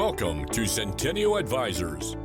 Welcome to Centennial Advisors.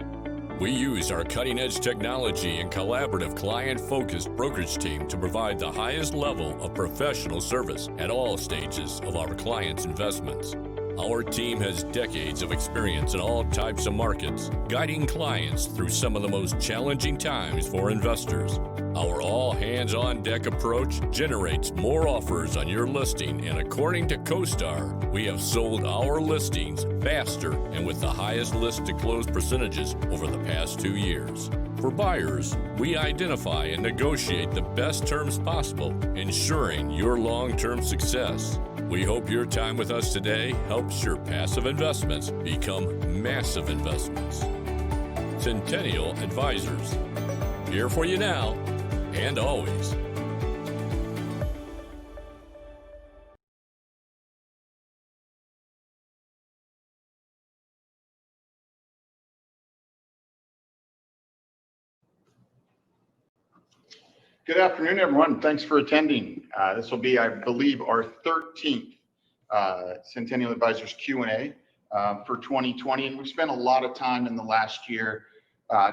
We use our cutting-edge technology and collaborative client-focused brokerage team to provide the highest level of professional service at all stages of our clients' investments. Our team has decades of experience in all types of markets, guiding clients through some of the most challenging times for investors. Our all-hands-on-deck approach generates more offers on your listing, and according to CoStar, we have sold our listings faster and with the highest list-to-close percentages over the past 2 years. For buyers, we identify and negotiate the best terms possible, ensuring your long-term success. We hope your time with us today helps your passive investments become massive investments. Centennial Advisors, here for you now and always. Good afternoon, everyone. Thanks for attending. This will be, I believe, our 13th Centennial Advisors Q&A for 2020. And we've spent a lot of time in the last year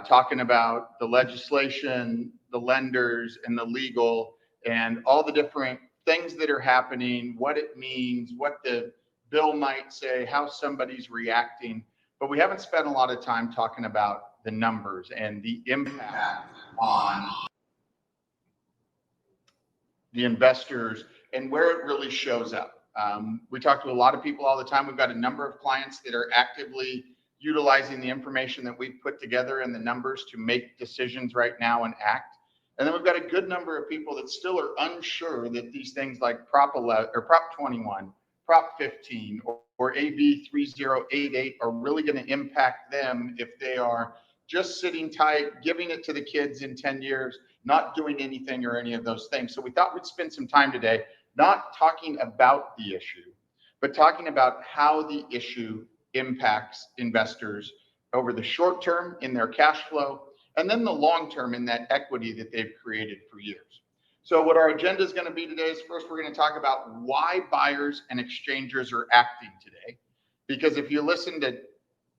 talking about the legislation, the lenders, and the legal, and all the different things that are happening, what it means, what the bill might say, how somebody's reacting. But we haven't spent a lot of time talking about the numbers and the impact on the investors and where it really shows up. We talk to a lot of people all the time. We've got a number of clients that are actively utilizing the information that we've put together and the numbers to make decisions right now and act. And then we've got a good number of people that still are unsure that these things like Prop 11 or Prop 21, Prop 15, or AB 3088 are really going to impact them if they are just sitting tight, giving it to the kids in 10 years, not doing anything or any of those things. So we thought we'd spend some time today not talking about the issue, but talking about how the issue impacts investors over the short term in their cash flow, and then the long term in that equity that they've created for years. So what our agenda is going to be today is first we're going to talk about why buyers and exchangers are acting today. Because if you listen to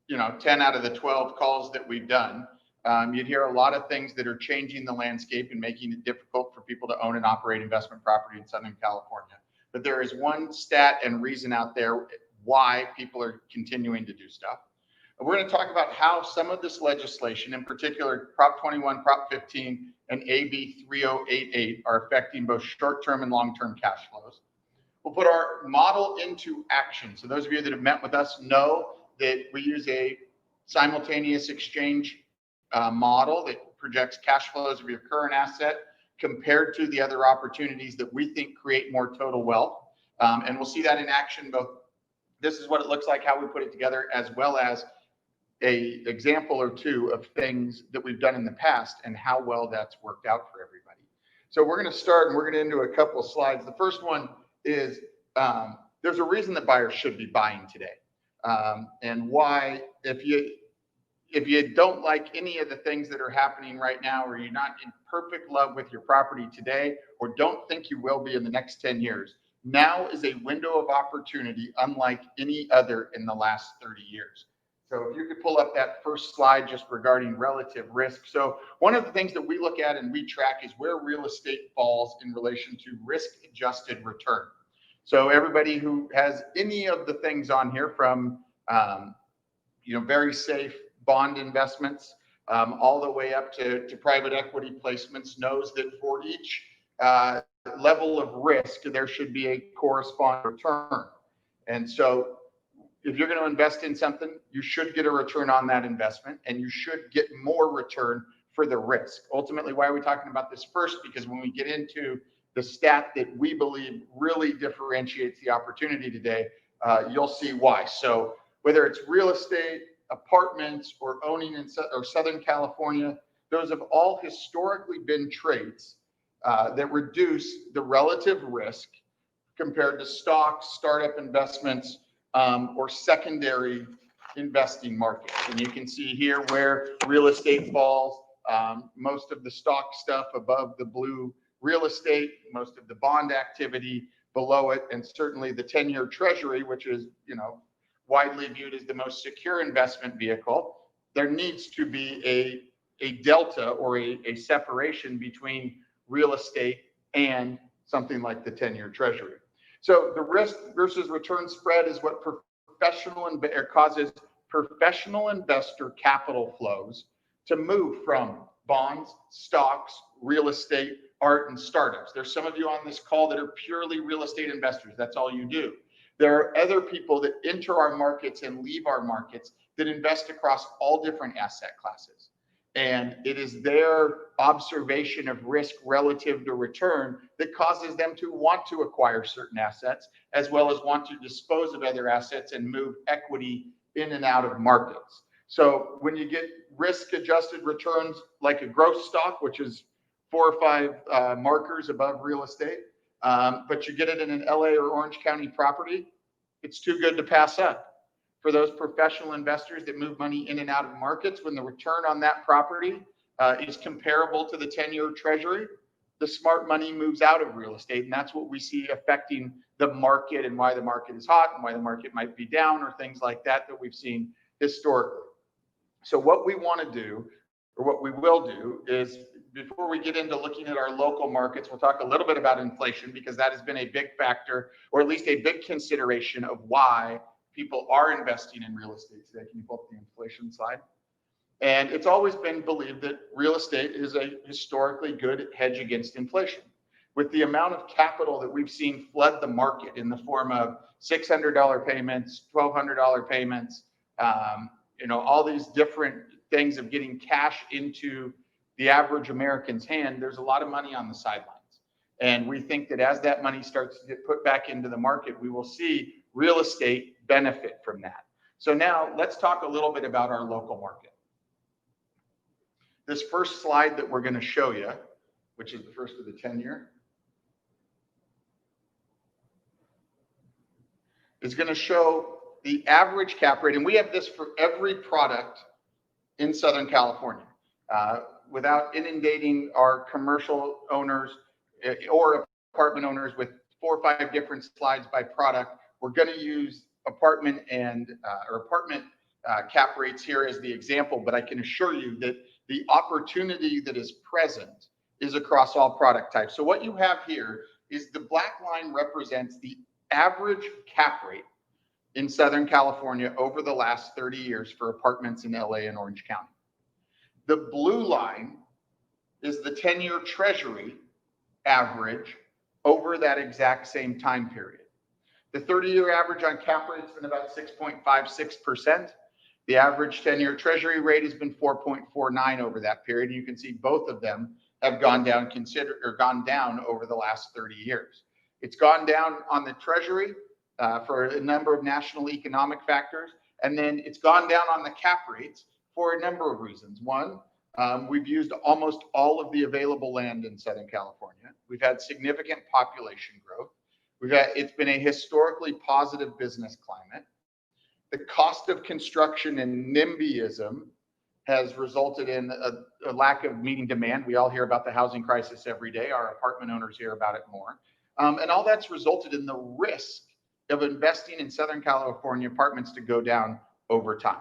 10 out of the 12 calls that we've done, you'd hear a lot of things that are changing the landscape and making it difficult for people to own and operate investment property in Southern California. But there is one stat and reason out there why people are continuing to do stuff. And we're going to talk about how some of this legislation, in particular Prop 21, Prop 15, and AB 3088, are affecting both short-term and long-term cash flows. We'll put our model into action. So those of you that have met with us know that we use a simultaneous exchange model that projects cash flows of your current asset compared to the other opportunities that we think create more total wealth. And we'll see that in action. Both this is what it looks like, how we put it together, as well as a example or two of things that we've done in the past and how well that's worked out for everybody. So we're going to start and we're going to into a couple of slides. The first one is there's a reason that buyers should be buying today. And why, if you don't like any of the things that are happening right now, or you're not in perfect love with your property today, or don't think you will be in the next 10 years, now is a window of opportunity unlike any other in the last 30 years. So if you could pull up that first slide just regarding relative risk. So one of the things that we look at and we track is where real estate falls in relation to risk-adjusted return. So everybody who has any of the things on here from very safe bond investments all the way up to private equity placements knows that for each level of risk, there should be a corresponding return. And so if you're going to invest in something, you should get a return on that investment, and you should get more return for the risk. Ultimately, why are we talking about this first? Because when we get into the stat that we believe really differentiates the opportunity today, you'll see why. So whether it's real estate, apartments, or owning in Southern California, those have all historically been traits that reduce the relative risk compared to stocks, startup investments, or secondary investing markets. And you can see here where real estate falls, most of the stock stuff above the blue real estate, most of the bond activity below it, and certainly the 10-year treasury, which is, widely viewed as the most secure investment vehicle, there needs to be a delta or a separation between real estate and something like the 10-year treasury. So the risk versus return spread is what causes professional investor capital flows to move from bonds, stocks, real estate, art, and startups. There's some of you on this call that are purely real estate investors. That's all you do. There are other people that enter our markets and leave our markets that invest across all different asset classes. And it is their observation of risk relative to return that causes them to want to acquire certain assets, as well as want to dispose of other assets and move equity in and out of markets. So when you get risk-adjusted returns like a growth stock, which is 4 or 5 markers above real estate, but you get it in an LA or Orange County property, it's too good to pass up. For those professional investors that move money in and out of markets, when the return on that property is comparable to the 10-year treasury, the smart money moves out of real estate. And that's what we see affecting the market and why the market is hot and why the market might be down or things like that that we've seen historically. So what we want to do, or what we will do, is before we get into looking at our local markets, we'll talk a little bit about inflation, because that has been a big factor, or at least a big consideration of why people are investing in real estate today. Can you pull up the inflation slide? And it's always been believed that real estate is a historically good hedge against inflation. With the amount of capital that we've seen flood the market in the form of $600 payments, $1,200 payments, all these different things of getting cash into the average American's hand, there's a lot of money on the sidelines. And we think that as that money starts to get put back into the market, we will see real estate benefit from that. So now let's talk a little bit about our local market. This first slide that we're going to show you, which is the first of the 10-year, is going to show the average cap rate. And we have this for every product in Southern California. Without inundating our commercial owners or apartment owners with 4 or 5 different slides by product, we're going to use apartment cap rates here as the example, but I can assure you that the opportunity that is present is across all product types. So what you have here is the black line represents the average cap rate in Southern California over the last 30 years for apartments in LA and Orange County. The blue line is the 10-year treasury average over that exact same time period. The 30-year average on cap rate has been about 6.56%. The average 10-year treasury rate has been 4.49 over that period. And you can see both of them have gone down over the last 30 years. It's gone down on the treasury for a number of national economic factors, and then it's gone down on the cap rates for a number of reasons. One, we've used almost all of the available land in Southern California. We've had significant population growth. It's been a historically positive business climate. The cost of construction and NIMBYism has resulted in a lack of meeting demand. We all hear about the housing crisis every day. Our apartment owners hear about it more. And all that's resulted in the risk of investing in Southern California apartments to go down over time.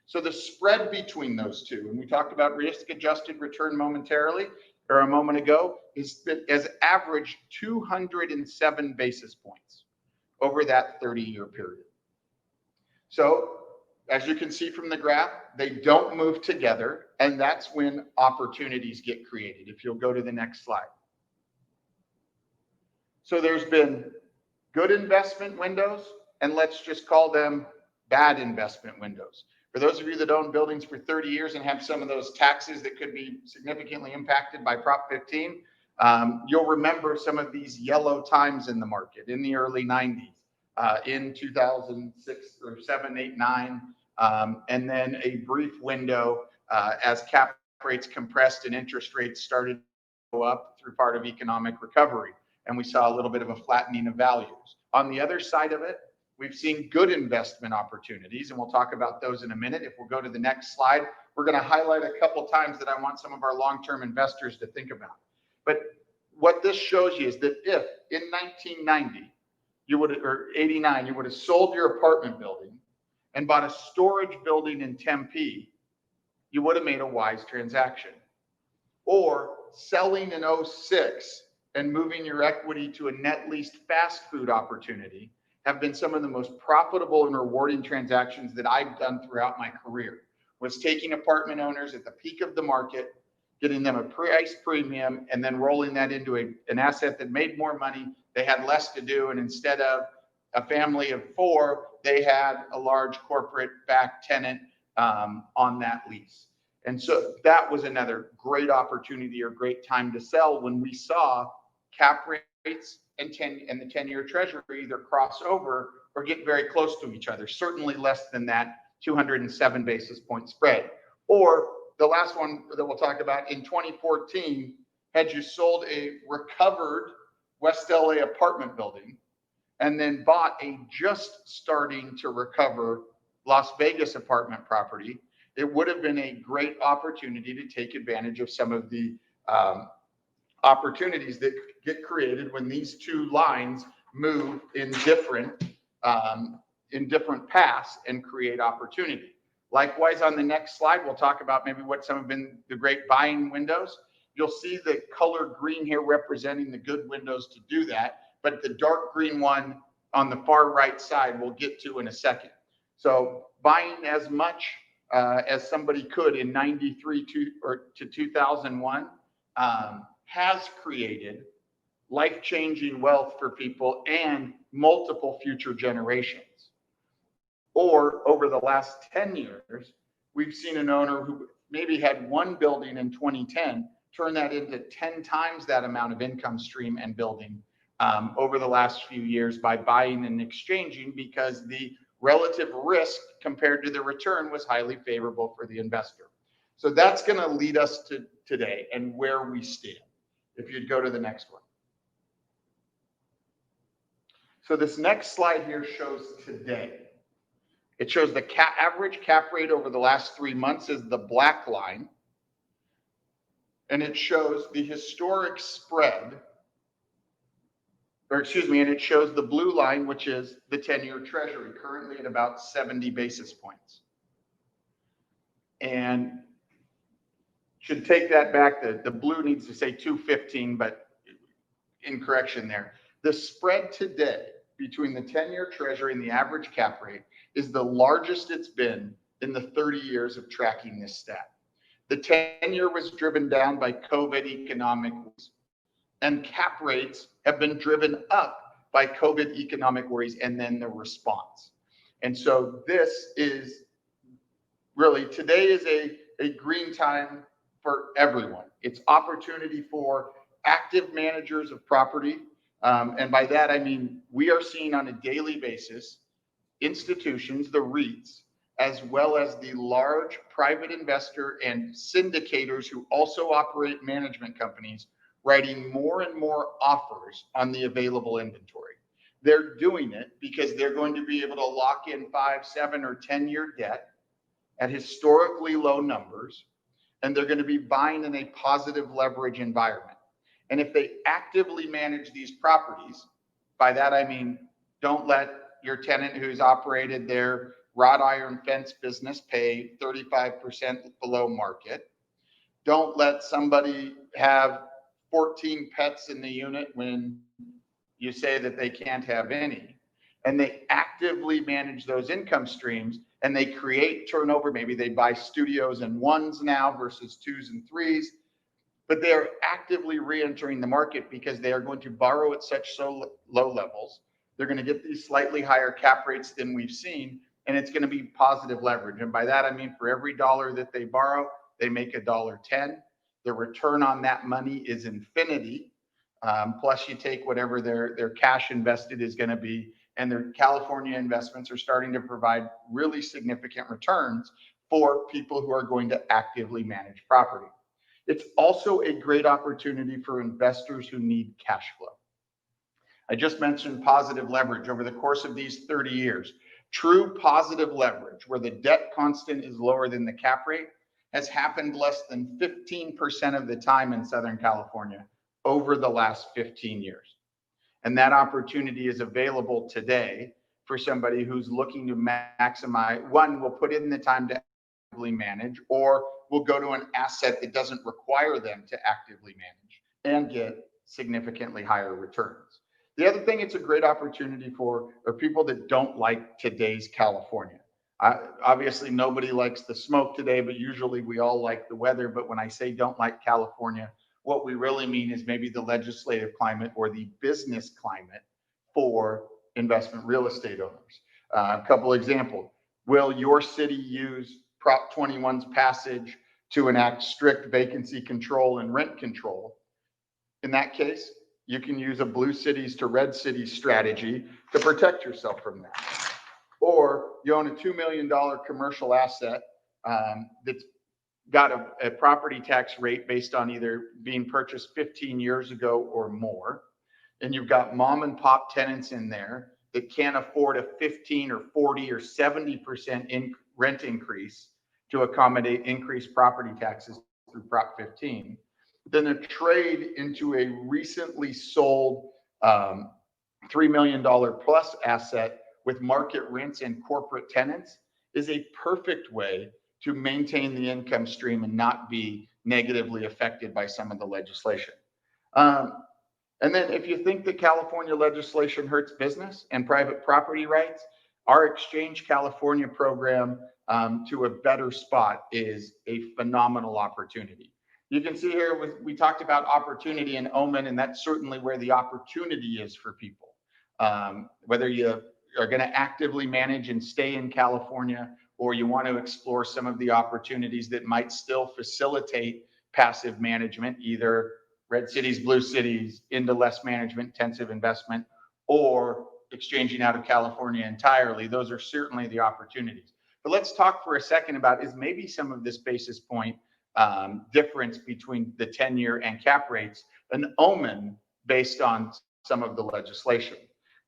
So the spread between those two, and we talked about risk-adjusted return momentarily, or a moment ago, has averaged 207 basis points over that 30-year period. So as you can see from the graph, they don't move together, and that's when opportunities get created. If you'll go to the next slide. So there's been good investment windows, and let's just call them bad investment windows. For those of you that own buildings for 30 years and have some of those taxes that could be significantly impacted by Prop 15, you'll remember some of these yellow times in the market in the early 90s, in 2006 or 7, 8, 9, and then a brief window as cap rates compressed and interest rates started to go up through part of economic recovery. And we saw a little bit of a flattening of values. On the other side of it, we've seen good investment opportunities, and we'll talk about those in a minute. If we'll go to the next slide, we're going to highlight a couple times that I want some of our long-term investors to think about. But what this shows you is that if in 1990, or 89, you would have sold your apartment building and bought a storage building in Tempe, you would have made a wise transaction. Or selling in 06 and moving your equity to a net leased fast food opportunity have been some of the most profitable and rewarding transactions that I've done throughout my career. Was taking apartment owners at the peak of the market, getting them a price premium, and then rolling that into an asset that made more money. They had less to do, and instead of a family of 4, they had a large corporate backed tenant on that lease. And so that was another great opportunity or great time to sell when we saw cap rates and the 10-year treasury either cross over or get very close to each other, certainly less than that 207 basis point spread. Or the last one that we'll talk about, in 2014, had you sold a recovered West LA apartment building and then bought a just starting to recover Las Vegas apartment property, it would have been a great opportunity to take advantage of some of the opportunities that get created when these two lines move in different paths and create opportunity. Likewise, on the next slide, we'll talk about maybe what some have been the great buying windows. You'll see the color green here representing the good windows to do that, but the dark green one on the far right side we'll get to in a second. So buying as much as somebody could in 93 to 2001 has created life-changing wealth for people and multiple future generations. Or over the last 10 years, we've seen an owner who maybe had one building in 2010 turn that into 10 times that amount of income stream and building over the last few years by buying and exchanging, because the relative risk compared to the return was highly favorable for the investor. So that's going to lead us to today and where we stand. If you'd go to the next one. So this next slide here shows today. It shows the average cap rate over the last 3 months is the black line. And it shows the historic spread, and it shows the blue line, which is the 10-year treasury, currently at about 70 basis points. And should take that back. The blue needs to say 215, but incorrection there. The spread today between the 10-year treasury and the average cap rate is the largest it's been in the 30 years of tracking this stat. The 10-year was driven down by COVID economics, and cap rates have been driven up by COVID economic worries and then the response. And so this is really, today is a green time for everyone. It's opportunity for active managers of property. And by that, I mean, we are seeing on a daily basis institutions, the REITs, as well as the large private investor and syndicators who also operate management companies, writing more and more offers on the available inventory. They're doing it because they're going to be able to lock in 5, 7, or 10-year debt at historically low numbers, and they're going to be buying in a positive leverage environment. And if they actively manage these properties, by that I mean, don't let your tenant who's operated their wrought iron fence business pay 35% below market. Don't let somebody have 14 pets in the unit when you say that they can't have any. And they actively manage those income streams, and they create turnover. Maybe they buy studios in 1s now versus 2s and 3s, but they're actively re-entering the market because they are going to borrow at such low levels. They're going to get these slightly higher cap rates than we've seen, and it's going to be positive leverage. And by that, I mean, for every dollar that they borrow, they make $1.10. The return on that money is infinity. Plus you take whatever their cash invested is going to be, and their California investments are starting to provide really significant returns for people who are going to actively manage property. It's also a great opportunity for investors who need cash flow. I just mentioned positive leverage over the course of these 30 years. True positive leverage, where the debt constant is lower than the cap rate, has happened less than 15% of the time in Southern California over the last 15 years. And that opportunity is available today for somebody who's looking to maximize. One, will put in the time to actively manage, or will go to an asset that doesn't require them to actively manage and get significantly higher returns. The other thing it's a great opportunity for are people that don't like today's California. Obviously, nobody likes the smoke today, but usually we all like the weather. But when I say don't like California, what we really mean is maybe the legislative climate or the business climate for investment real estate owners. A couple examples. Will your city use Prop 21's passage to enact strict vacancy control and rent control? In that case, you can use a blue cities to red cities strategy to protect yourself from that. Or you own a $2 million commercial asset that's got a property tax rate based on either being purchased 15 years ago or more, and you've got mom and pop tenants in there that can't afford a 15 or 40 or 70% rent increase to accommodate increased property taxes through Prop 15, then a trade into a recently sold $3 million plus asset with market rents and corporate tenants is a perfect way to maintain the income stream and not be negatively affected by some of the legislation. And then if you think that California legislation hurts business and private property rights, our Exchange California program to a better spot is a phenomenal opportunity. You can see here, we talked about opportunity in Omen, and that's certainly where the opportunity is for people. Whether you are going to actively manage and stay in California, or you want to explore some of the opportunities that might still facilitate passive management, either red cities, blue cities, into less management intensive investment, or exchanging out of California entirely, those are certainly the opportunities. But let's talk for a second about is maybe some of this basis point difference between the 10-year and cap rates an omen based on some of the legislation.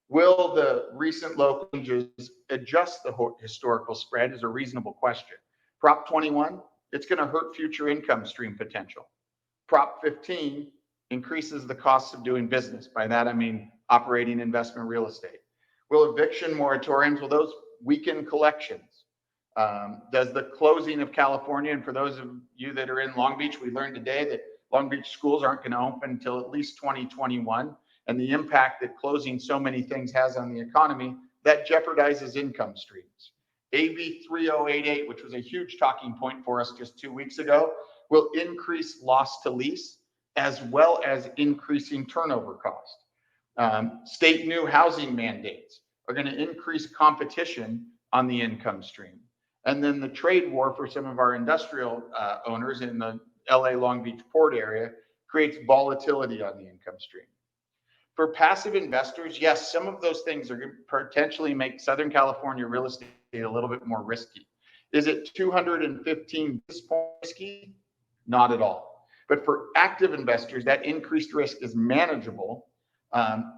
Will the recent local changes adjust the historical spread is a reasonable question. Prop 21, it's going to hurt future income stream potential. Prop 15 increases the costs of doing business. By that, I mean operating investment real estate. Will eviction moratoriums, will those weaken collections? Does the closing of California, and for those of you that are in Long Beach, we learned today that Long Beach schools aren't going to open until at least 2021. And the impact that closing so many things has on the economy, that jeopardizes income streams. AB 3088, which was a huge talking point for us just 2 weeks ago, will increase loss to lease as well as increasing turnover cost. State new housing mandates are going to increase competition on the income stream. And then the trade war for some of our industrial owners in the LA Long Beach port area creates volatility on the income stream. For passive investors, yes, some of those things are going to potentially make Southern California real estate a little bit more risky. Is it 215 basis points risky? Not at all. But for active investors, that increased risk is manageable,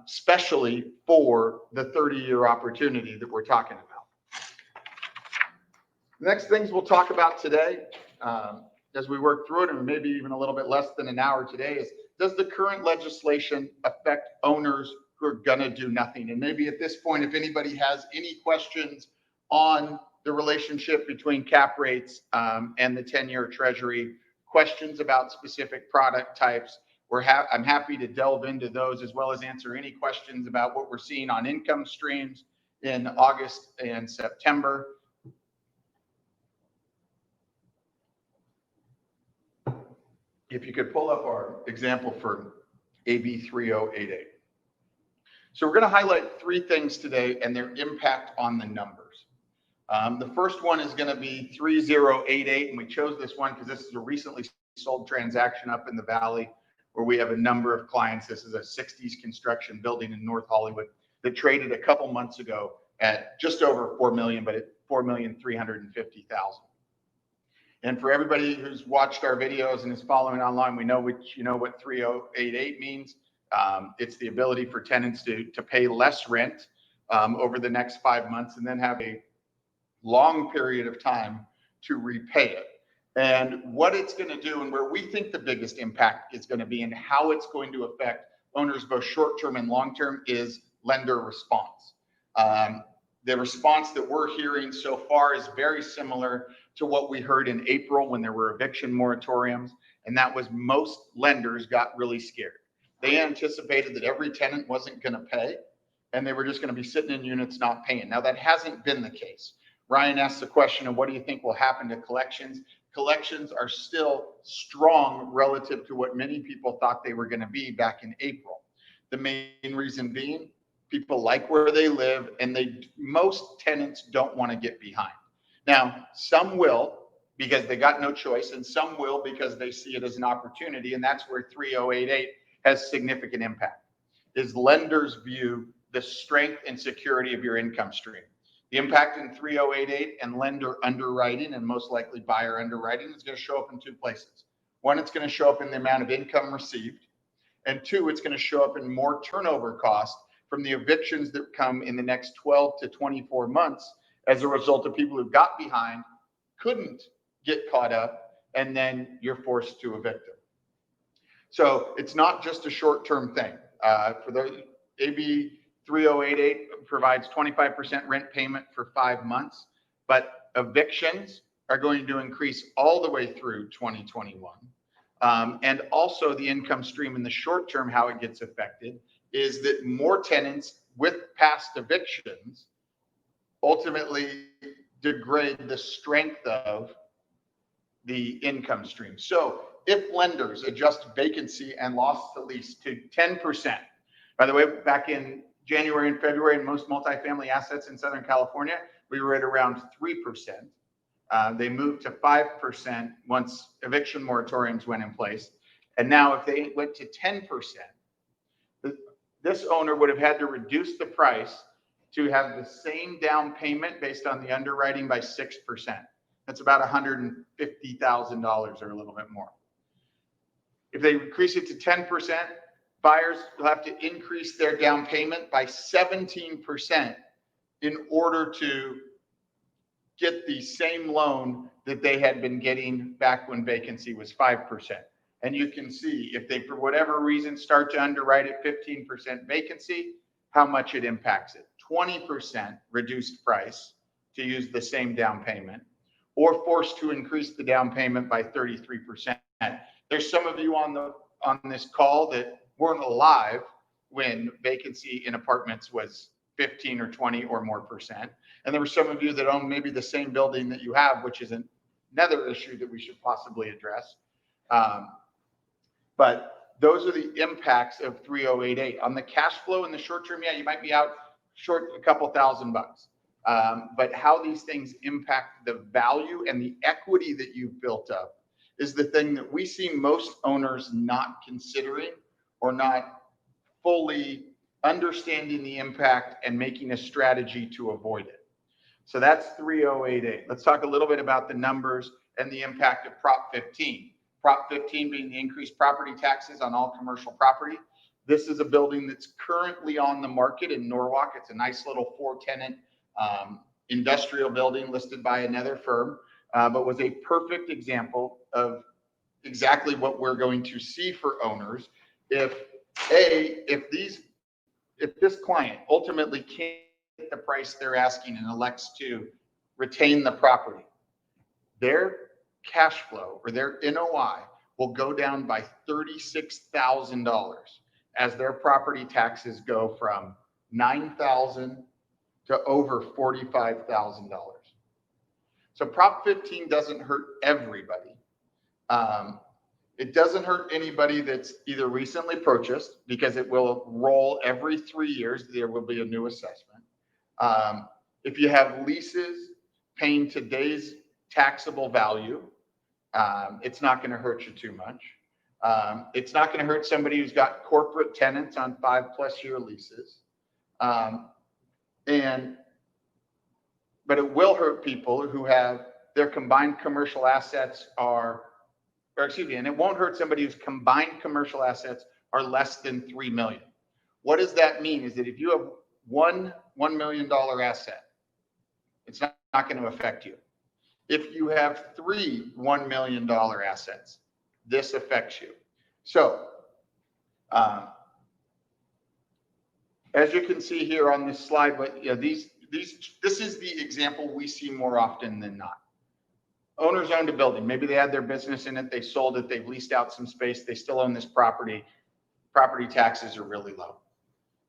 especially for the 30-year opportunity that we're talking about. The next things we'll talk about today, as we work through it, and maybe even a little bit less than an hour today, is does the current legislation affect owners who are going to do nothing? And maybe at this point, if anybody has any questions on the relationship between cap rates and the 10-year treasury, questions about specific product types, I'm happy to delve into those, as well as answer any questions about what we're seeing on income streams in August and September. If you could pull up our example for AB 3088. So we're going to highlight 3 things today and their impact on the numbers. The first one is going to be 3088, and we chose this one because this is a recently sold transaction up in the valley where we have a number of clients. This is a 60s construction building in North Hollywood that traded a couple months ago at just over $4 million, but at $4,350,000. And for everybody who's watched our videos and is following online, we know what 3088 means. It's the ability for tenants to pay less rent over the next 5 months and then have a long period of time to repay it. And what it's going to do, and where we think the biggest impact is going to be, and how it's going to affect owners both short-term and long-term, is lender response. The response that we're hearing so far is very similar to what we heard in April when there were eviction moratoriums, and that was most lenders got really scared. They anticipated that every tenant wasn't going to pay, and they were just going to be sitting in units not paying. Now, that hasn't been the case. Ryan asked the question of what do you think will happen to collections? Collections are still strong relative to what many people thought they were going to be back in April. The main reason being, people like where they live, and most tenants don't want to get behind. Now, some will because they got no choice, and some will because they see it as an opportunity, and that's where 3088 has significant impact. Is lenders view the strength and security of your income stream. The impact in 3088 and lender underwriting, and most likely buyer underwriting, is going to show up in two places. One, it's going to show up in the amount of income received, and two, it's going to show up in more turnover cost from the evictions that come in the next 12 to 24 months as a result of people who got behind, couldn't get caught up, and then you're forced to evict them. So it's not just a short-term thing. For the AB 3088 provides 25% rent payment for 5 months, but evictions are going to increase all the way through 2021. And also the income stream in the short term, how it gets affected is that more tenants with past evictions ultimately degrade the strength of the income stream. So if lenders adjust vacancy and loss to lease to 10%, by the way, back in January and February, in most multifamily assets in Southern California, we were at around 3%. They moved to 5% once eviction moratoriums went in place. And now if they went to 10%, this owner would have had to reduce the price to have the same down payment based on the underwriting by 6%. That's about $150,000 or a little bit more. If they increase it to 10%, buyers will have to increase their down payment by 17% in order to get the same loan that they had been getting back when vacancy was 5%. And you can see if they, for whatever reason, start to underwrite at 15% vacancy, how much it impacts it. 20% reduced price to use the same down payment, or forced to increase the down payment by 33%. There's some of you on this call that weren't alive when vacancy in apartments was 15 or 20 or more percent. And there were some of you that own maybe the same building that you have, which is another issue that we should possibly address. But those are the impacts of 3088. On the cash flow in the short term, yeah, you might be out short a couple $1,000 bucks. But how these things impact the value and the equity that you've built up is the thing that we see most owners not considering or not fully understanding the impact and making a strategy to avoid it. So that's 3088. Let's talk a little bit about the numbers and the impact of Prop 15. Prop 15 being the increased property taxes on all commercial property. This is a building that's currently on the market in Norwalk. It's a nice little 4-tenant industrial building listed by another firm, but was a perfect example of exactly what we're going to see for owners if this client ultimately can't get the price they're asking and elects to retain the property, their cash flow or their NOI will go down by $36,000 as their property taxes go from $9,000 to over $45,000. So Prop 15 doesn't hurt everybody. It doesn't hurt anybody that's either recently purchased, because it will roll every 3 years. There will be a new assessment. If you have leases paying today's taxable value, it's not going to hurt you too much. It's not going to hurt somebody who's got corporate tenants on 5+ year leases. But it will hurt people who have their combined commercial assets and it won't hurt somebody whose combined commercial assets are less than 3 million. What does that mean? Is that if you have $1 million asset, it's not going to affect you. If you have 3 $1 million assets, this affects you. So, as you can see here on this slide, these this is the example we see more often than not. Owners owned a building. Maybe they had their business in it. They sold it. They've leased out some space. They still own this property. Property taxes are really low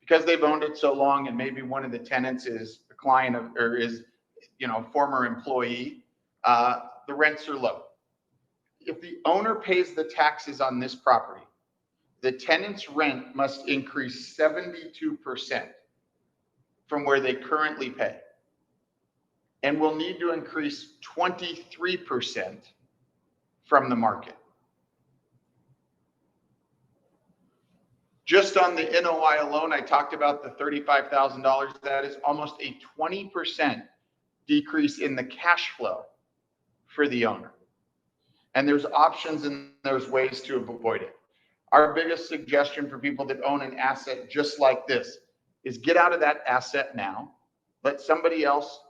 because they've owned it so long. And maybe one of the tenants is a client of, or is, former employee. The rents are low. If the owner pays the taxes on this property, the tenant's rent must increase 72% from where they currently pay, and will need to increase 23% from the market. Just on the NOI alone, I talked about the $35,000. That is almost a 20% decrease in the cash flow for the owner. And there's options and there's ways to avoid it. Our biggest suggestion for people that own an asset just like this is get out of that asset now. Let somebody else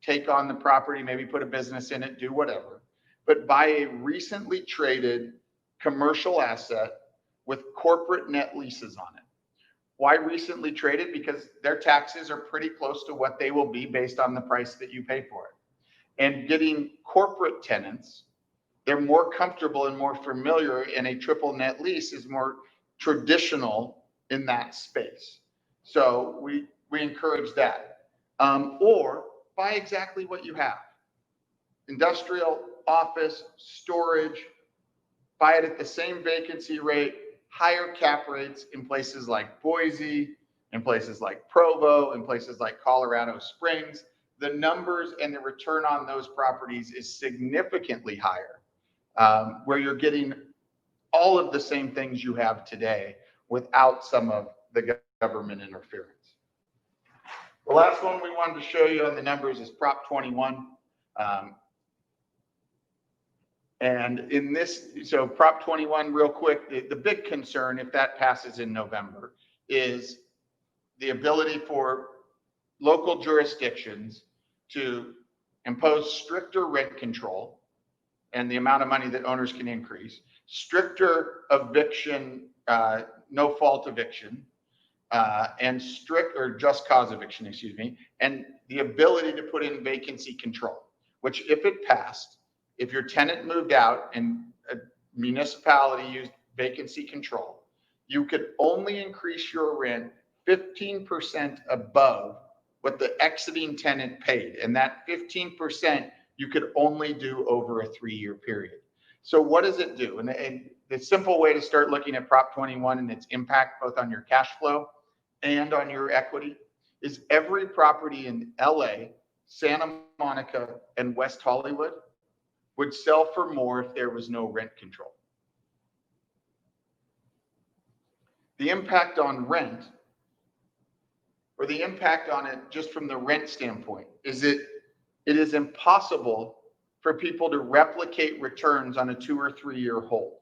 take on the property, maybe put a business in it, do whatever. But buy a recently traded commercial asset with corporate net leases on it. Why recently traded? Because their taxes are pretty close to what they will be based on the price that you pay for it. And getting corporate tenants, they're more comfortable and more familiar, and a triple net lease is more traditional in that space. So we encourage that. Or buy exactly what you have. Industrial, office, storage, buy it at the same vacancy rate, higher cap rates in places like Boise, in places like Provo, in places like Colorado Springs. The numbers and the return on those properties is significantly higher. Where you're getting all of the same things you have today without some of the government interference. The last one we wanted to show you on the numbers is Prop 21. And in this, so Prop 21, real quick, the big concern, if that passes in November, is the ability for local jurisdictions to impose stricter rent control and the amount of money that owners can increase, stricter eviction, no fault eviction, and strict or just cause eviction, excuse me, and the ability to put in vacancy control, which if it passed, if your tenant moved out and a municipality used vacancy control, you could only increase your rent 15% above what the exiting tenant paid. And that 15% you could only do over a 3-year period. So what does it do? And the simple way to start looking at Prop 21 and its impact both on your cash flow and on your equity is every property in LA, Santa Monica, and West Hollywood would sell for more if there was no rent control. The impact on rent, or the impact on it just from the rent standpoint, is it is impossible for people to replicate returns on a 2 or 3 year hold.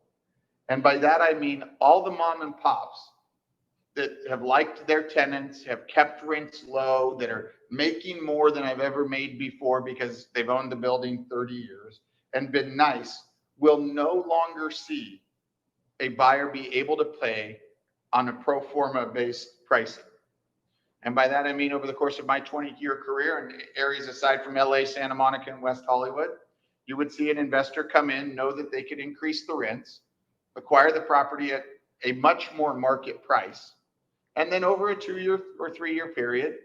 And by that, I mean all the mom and pops that have liked their tenants, have kept rents low, that are making more than I've ever made before because they've owned the building 30 years and been nice, will no longer see a buyer be able to pay on a pro forma based pricing. And by that, I mean over the course of my 20-year career in areas aside from LA, Santa Monica, and West Hollywood, you would see an investor come in, know that they could increase the rents, acquire the property at a much more market price, and then over a 2-year or 3-year period,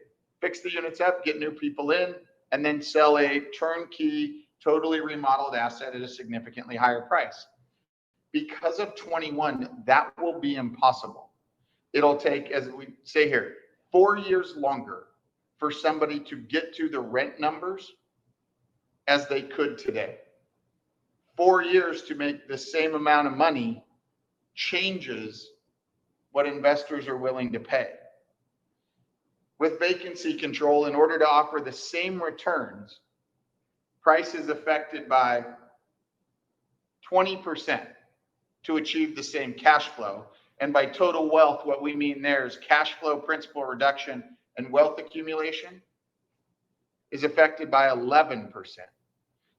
fix the units up, get new people in, and then sell a turnkey, totally remodeled asset at a significantly higher price. Because of 21, that will be impossible. It'll take, as we say here, 4 years longer for somebody to get to the rent numbers as they could today. 4 years to make the same amount of money changes what investors are willing to pay. With vacancy control, in order to offer the same returns, price is affected by 20% to achieve the same cash flow. And by total wealth, what we mean there is cash flow, principal reduction, and wealth accumulation is affected by 11%.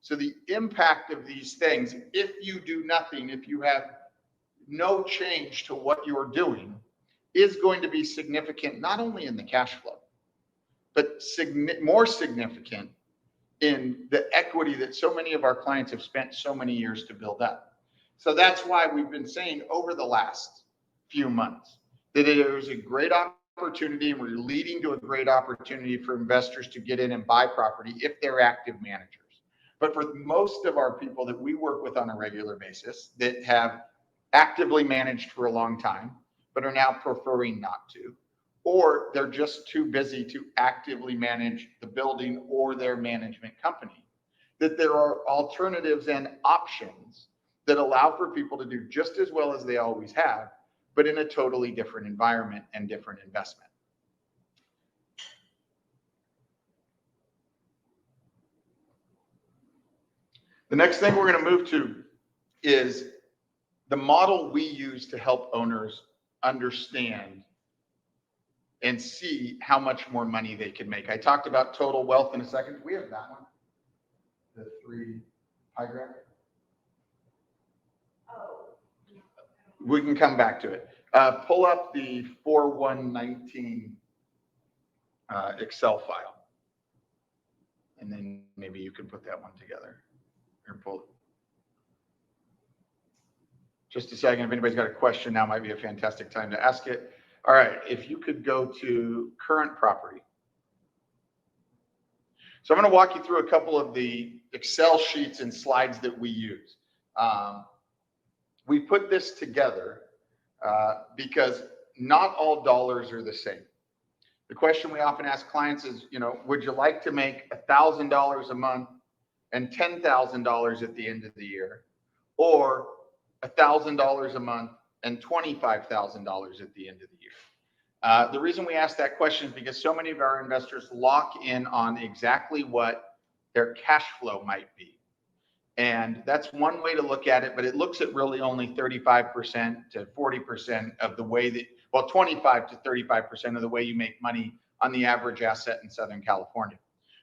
So the impact of these things, if you do nothing, if you have no change to what you're doing, is going to be significant, not only in the cash flow, but more significant in the equity that so many of our clients have spent so many years to build up. So that's why we've been saying over the last few months that there's a great opportunity, and we're leading to a great opportunity for investors to get in and buy property if they're active managers. But for most of our people that we work with on a regular basis that have actively managed for a long time, but are now preferring not to, or they're just too busy to actively manage the building or their management company, that there are alternatives and options that allow for people to do just as well as they always have, but in a totally different environment and different investment. The next thing we're going to move to is the model we use to help owners understand and see how much more money they can make. I talked about total wealth in a second. We have that one, the 3 pie graph. We can come back to it. Pull up the 4119 Excel file, and then maybe you can put that one together. Or pull it. Just a second. If anybody's got a question, now might be a fantastic time to ask it. All right, if you could go to current property. So I'm going to walk you through a couple of the Excel sheets and slides that we use. We put this together because not all dollars are the same. The question we often ask clients is, would you like to make $1,000 a month and $10,000 at the end of the year, or $1,000 a month and $25,000 at the end of the year? The reason we ask that question is because so many of our investors lock in on exactly what their cash flow might be. And that's one way to look at it, but it looks at really only 35% to 40% of the way that, well, 25 to 35% of the way you make money on the average asset in Southern California.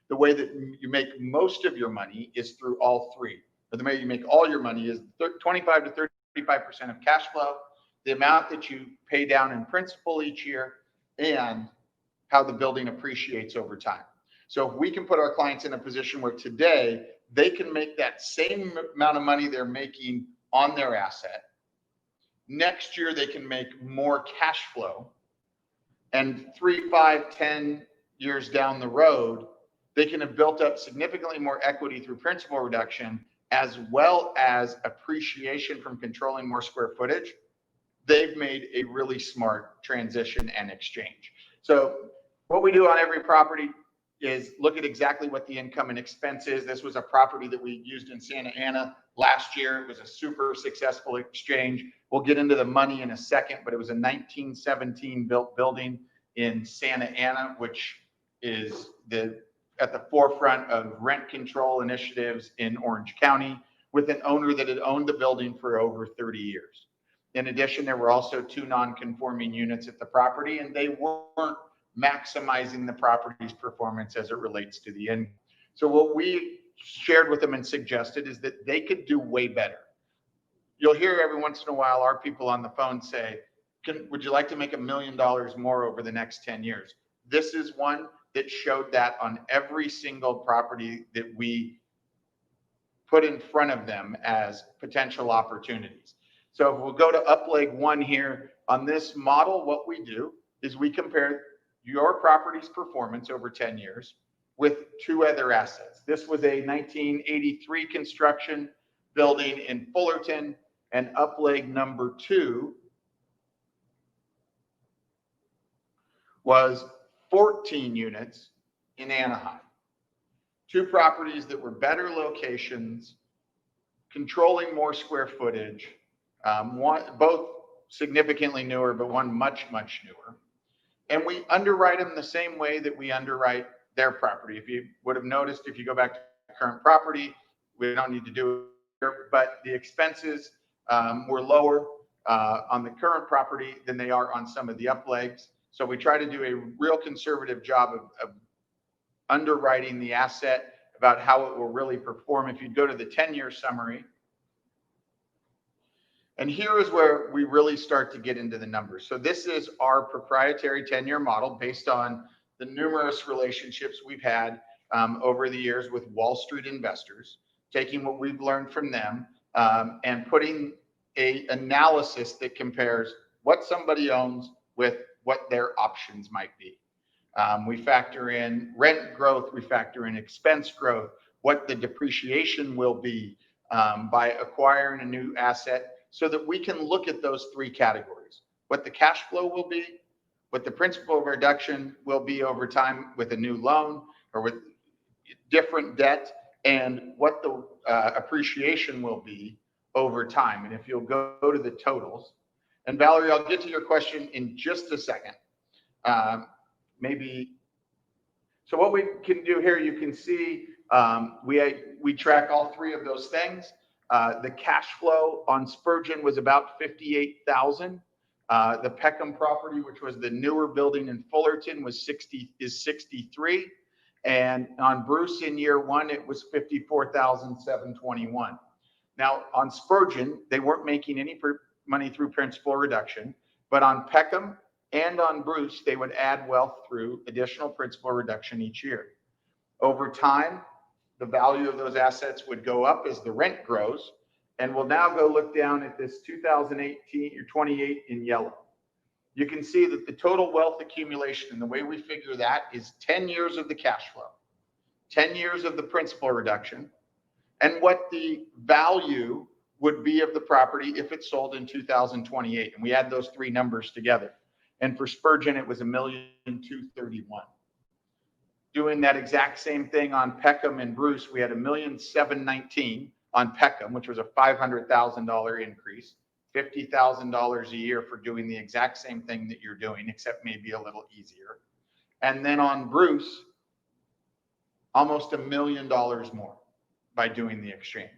The way that you make most of your money is through all three. But the way you make all your money is 25 to 35% of cash flow, the amount that you pay down in principal each year, and how the building appreciates over time. So if we can put our clients in a position where today they can make that same amount of money they're making on their asset, next year they can make more cash flow, and 3, 5, 10 years down the road, they can have built up significantly more equity through principal reduction, as well as appreciation from controlling more square footage. They've made a really smart transition and exchange. So what we do on every property is look at exactly what the income and expense is. This was a property that we used in Santa Ana last year. It was a super successful exchange. We'll get into the money in a second, but it was a 1917 built building in Santa Ana, which is at the forefront of rent control initiatives in Orange County, with an owner that had owned the building for over 30 years. In addition, there were also 2 non-conforming units at the property, and they weren't maximizing the property's performance as it relates to the income. So what we shared with them and suggested is that they could do way better. You'll hear every once in a while our people on the phone say, would you like to make $1 million more over the next 10 years? This is one that showed that on every single property that we put in front of them as potential opportunities. So if we'll go to up leg 1 here, on this model, what we do is we compare your property's performance over 10 years with 2 other assets. This was a 1983 construction building in Fullerton, and up leg number 2 was 14 units in Anaheim. 2 properties that were better locations, controlling more square footage, both significantly newer, but one much, much newer. And we underwrite them the same way that we underwrite their property. If you would have noticed, if you go back to current property, we don't need to do it here, but the expenses were lower on the current property than they are on some of the up legs. So we try to do a real conservative job of underwriting the asset about how it will really perform. If you go to the 10-year summary, and here is where we really start to get into the numbers. So this is our proprietary 10-year model based on the numerous relationships we've had over the years with Wall Street investors, taking what we've learned from them and putting a analysis that compares what somebody owns with what their options might be. We factor in rent growth, we factor in expense growth, what the depreciation will be by acquiring a new asset, so that we can look at those three categories: what the cash flow will be, what the principal reduction will be over time with a new loan or with different debt, and what the appreciation will be over time. And if you'll go to the totals, and Valerie, I'll get to your question in just a second. Maybe, so what we can do here, you can see we track all three of those things. The cash flow on Spurgeon was about $58,000. The Peckham property, which was the newer building in Fullerton, is $63,000. And on Bruce in year one, it was $54,721. Now on Spurgeon, they weren't making any money through principal reduction, but on Peckham and on Bruce, they would add wealth through additional principal reduction each year. Over time, the value of those assets would go up as the rent grows. And we'll now go look down at this 2018 or 28 in yellow. You can see that the total wealth accumulation, and the way we figure that is 10 years of the cash flow, 10 years of the principal reduction, and what the value would be of the property if it sold in 2028. And we add those three numbers together. And for Spurgeon, it was $1,231,000. Doing that exact same thing on Peckham and Bruce, we had $1,719,000 on Peckham, which was a $500,000 increase, $50,000 a year for doing the exact same thing that you're doing, except maybe a little easier. And then on Bruce, almost $1 million more by doing the exchange.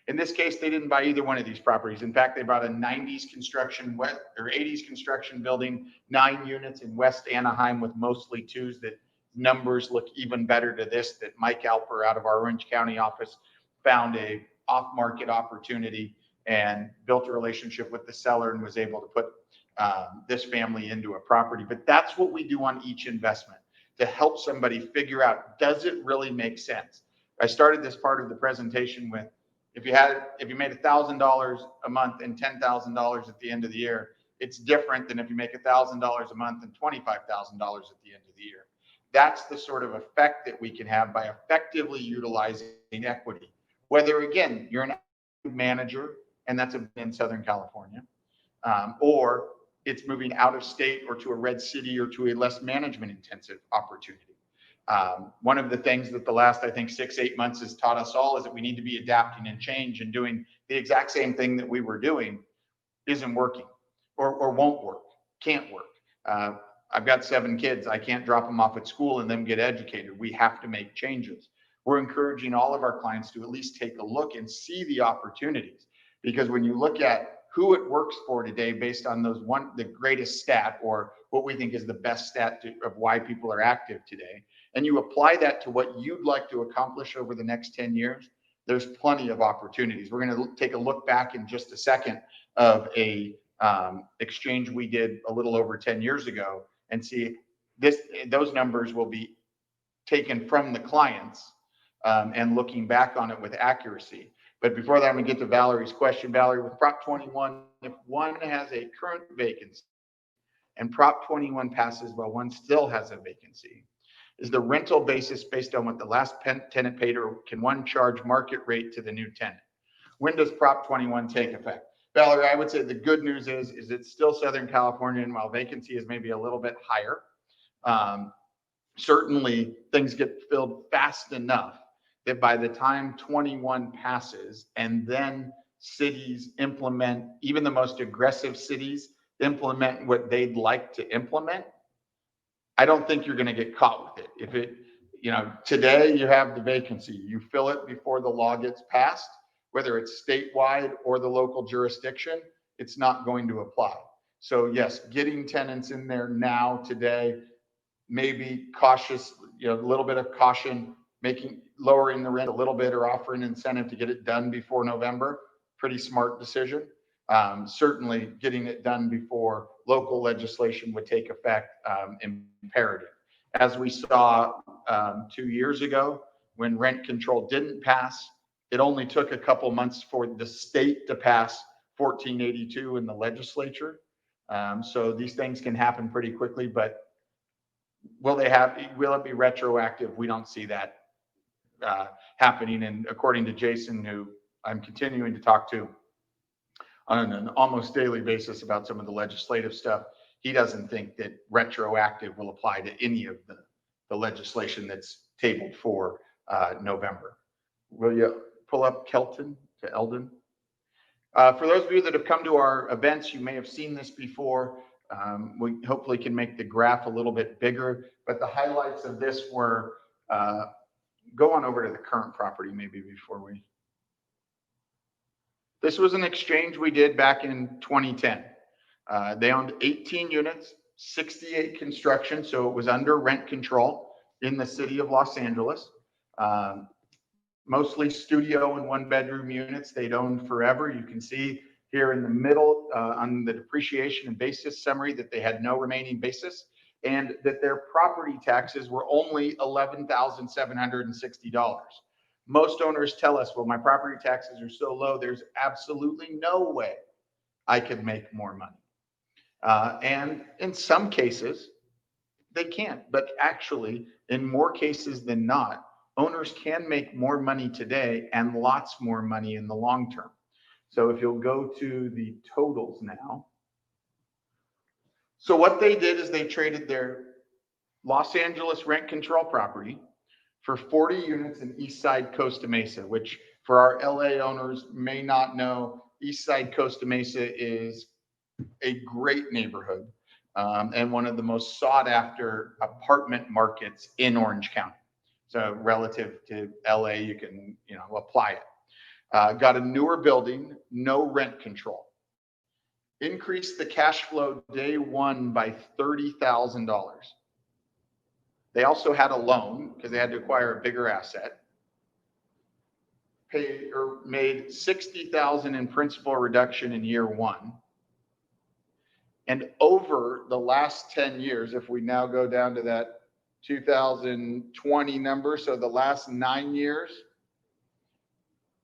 In this case, they didn't buy either one of these properties. In fact, they bought a 90s construction or 80s construction building, 9 units in West Anaheim with mostly twos. That numbers look even better to this, that Mike Alper out of our Orange County office found a off-market opportunity and built a relationship with the seller and was able to put this family into a property. But that's what we do on each investment, to help somebody figure out, does it really make sense? I started this part of the presentation with, if you made $1,000 a month and $10,000 at the end of the year, it's different than if you make $1,000 a month and $25,000 at the end of the year. That's the sort of effect that we can have by effectively utilizing equity. Whether, again, you're an active manager, and that's in Southern California, or it's moving out of state or to a red city or to a less management intensive opportunity. One of the things that the last, I think, 6-8 months has taught us all is that we need to be adapting and change, and doing the exact same thing that we were doing isn't working or won't work, can't work. I've got 7 kids. I can't drop them off at school and then get educated. We have to make changes. We're encouraging all of our clients to at least take a look and see the opportunities, because when you look at who it works for today based on the greatest stat, or what we think is the best stat of why people are active today, and you apply that to what you'd like to accomplish over the next 10 years, there's plenty of opportunities. We're going to take a look back in just a second of a exchange we did a little over 10 years ago and see those numbers will be taken from the clients and looking back on it with accuracy. But before that, I'm going to get to Valerie's question. Valerie, with Prop 21, if one has a current vacancy and Prop 21 passes while one still has a vacancy, is the rental basis based on what the last tenant paid, or can one charge market rate to the new tenant? When does Prop 21 take effect? Valerie, I would say the good news is it's still Southern California, and while vacancy is maybe a little bit higher, certainly things get filled fast enough that by the time 21 passes and then cities implement, even the most aggressive cities implement what they'd like to implement, I don't think you're going to get caught with it. If it, today you have the vacancy, you fill it before the law gets passed, whether it's statewide or the local jurisdiction, it's not going to apply. So yes, getting tenants in there now today, maybe cautious, a little bit of caution, lowering the rent a little bit or offering incentive to get it done before November. Pretty smart decision. Certainly getting it done before local legislation would take effect, imperative. as we saw 2 years ago when rent control didn't pass. It only took a couple months for the state to pass 1482 in the legislature. So these things can happen pretty quickly, but will it be retroactive? We don't see that happening. And according to Jason, who I'm continuing to talk to on an almost daily basis about some of the legislative stuff, he doesn't think that retroactive will apply to any of the legislation that's tabled for November. Will you pull up Kelton to Eldon? For those of you that have come to our events, you may have seen this before. We hopefully can make the graph a little bit bigger, but the highlights of this were, go on over to the current property maybe before we. This was an exchange we did back in 2010. They owned 18 units, 68 construction, so it was under rent control in the city of Los Angeles. Mostly studio and one-bedroom units they'd owned forever. You can see here in the middle on the depreciation and basis summary that they had no remaining basis, and that their property taxes were only $11,760. Most owners tell us, well, my property taxes are so low, there's absolutely no way I could make more money. And in some cases, they can't, but actually, in more cases than not, owners can make more money today and lots more money in the long term. So if you'll go to the totals now. So what they did is they traded their Los Angeles rent control property for 40 units in East Side Costa Mesa, which for our LA owners may not know, East Side Costa Mesa is a great neighborhood and one of the most sought after apartment markets in Orange County. So relative to LA, you can, apply it. Got a newer building, no rent control. Increased the cash flow day one by $30,000. They also had a loan because they had to acquire a bigger asset. Made $60,000 in principal reduction in year one. And over the last 10 years, if we now go down to that 2020 number, so the last 9 years,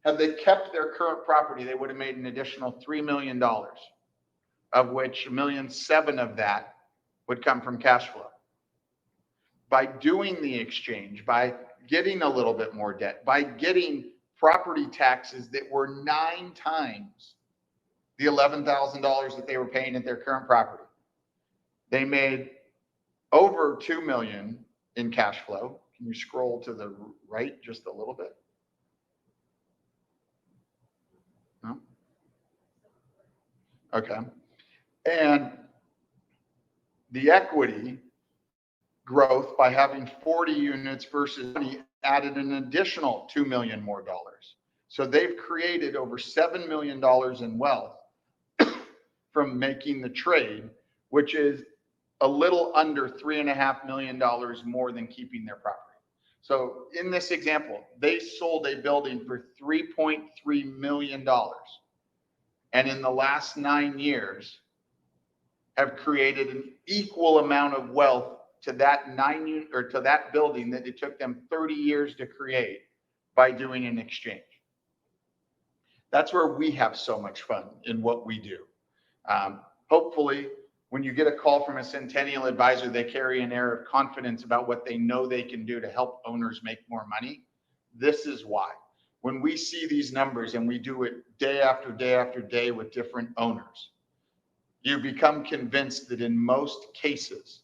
had they kept their current property, they would have made an additional $3 million, of which $1.7 million of that would come from cash flow. By doing the exchange, by getting a little bit more debt, by getting property taxes that were 9 times the $11,000 that they were paying at their current property, they made over $2 million in cash flow. Can you scroll to the right just a little bit? No? Okay. And the equity growth by having 40 units versus 20 added an additional $2 million more dollars. So they've created over $7 million in wealth from making the trade, which is a little under $3.5 million more than keeping their property. So in this example, they sold a building for $3.3 million. And in the last 9 years have created an equal amount of wealth to that to that building that it took them 30 years to create by doing an exchange. That's where we have so much fun in what we do. Hopefully, when you get a call from a Centennial advisor, they carry an air of confidence about what they know they can do to help owners make more money. This is why. When we see these numbers and we do it day after day after day with different owners, you become convinced that in most cases,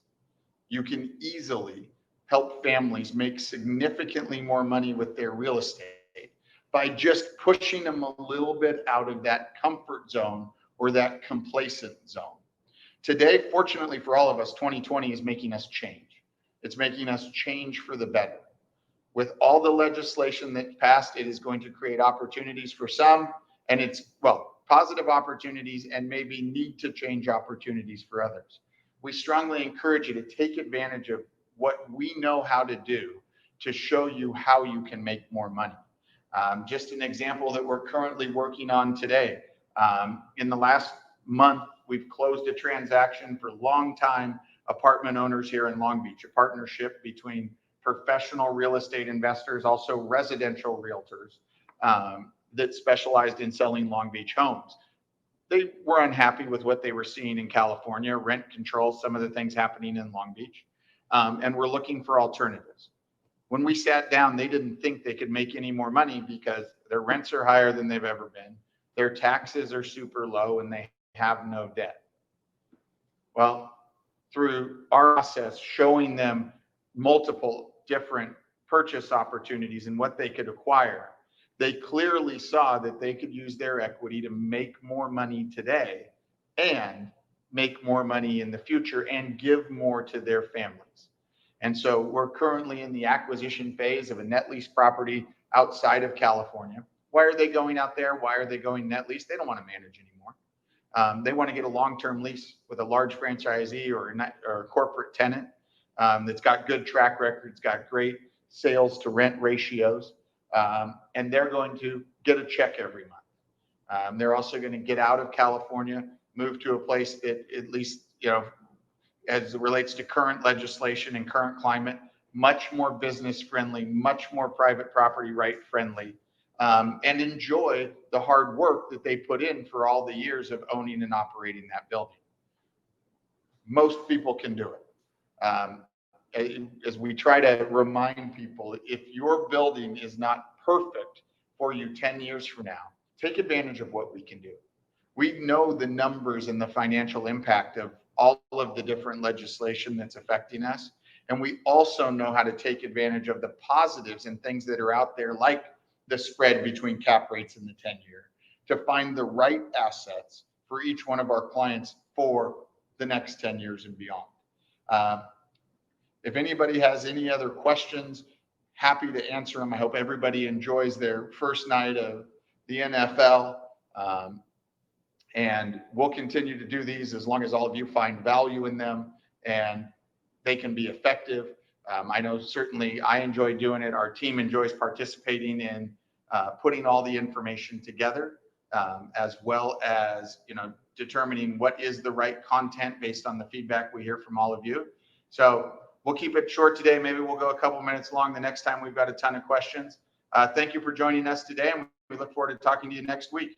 you can easily help families make significantly more money with their real estate by just pushing them a little bit out of that comfort zone or that complacent zone. Today, fortunately for all of us, 2020 is making us change. It's making us change for the better. With all the legislation that passed, it is going to create opportunities for some, and it's, positive opportunities and maybe need to change opportunities for others. We strongly encourage you to take advantage of what we know how to do to show you how you can make more money. Just an example that we're currently working on today. In the last month, we've closed a transaction for a long time apartment owners here in Long Beach, a partnership between professional real estate investors, also residential realtors that specialized in selling Long Beach homes. They were unhappy with what they were seeing in California, rent control, some of the things happening in Long Beach, and were looking for alternatives. When we sat down, they didn't think they could make any more money because their rents are higher than they've ever been. Their taxes are super low and they have no debt. Well, through our process, showing them multiple different purchase opportunities and what they could acquire, they clearly saw that they could use their equity to make more money today and make more money in the future and give more to their families. And so we're currently in the acquisition phase of a net lease property outside of California. Why are they going out there? Why are they going net lease? They don't want to manage anymore. They want to get a long-term lease with a large franchisee or a corporate tenant that's got good track records, got great sales to rent ratios, and they're going to get a check every month. They're also going to get out of California, move to a place that, at least, as it relates to current legislation and current climate, much more business friendly, much more private property right friendly, and enjoy the hard work that they put in for all the years of owning and operating that building. Most people can do it. As we try to remind people, if your building is not perfect for you 10 years from now, take advantage of what we can do. We know the numbers and the financial impact of all of the different legislation that's affecting us. And we also know how to take advantage of the positives and things that are out there, like the spread between cap rates and the 10-year, to find the right assets for each one of our clients for the next 10 years and beyond. If anybody has any other questions, happy to answer them. I hope everybody enjoys their first night of the NFL. And we'll continue to do these as long as all of you find value in them and they can be effective. I know certainly I enjoy doing it. Our team enjoys participating in putting all the information together, as well as determining what is the right content based on the feedback we hear from all of you. So we'll keep it short today. Maybe we'll go a couple minutes long the next time we've got a ton of questions. Thank you for joining us today, and we look forward to talking to you next week.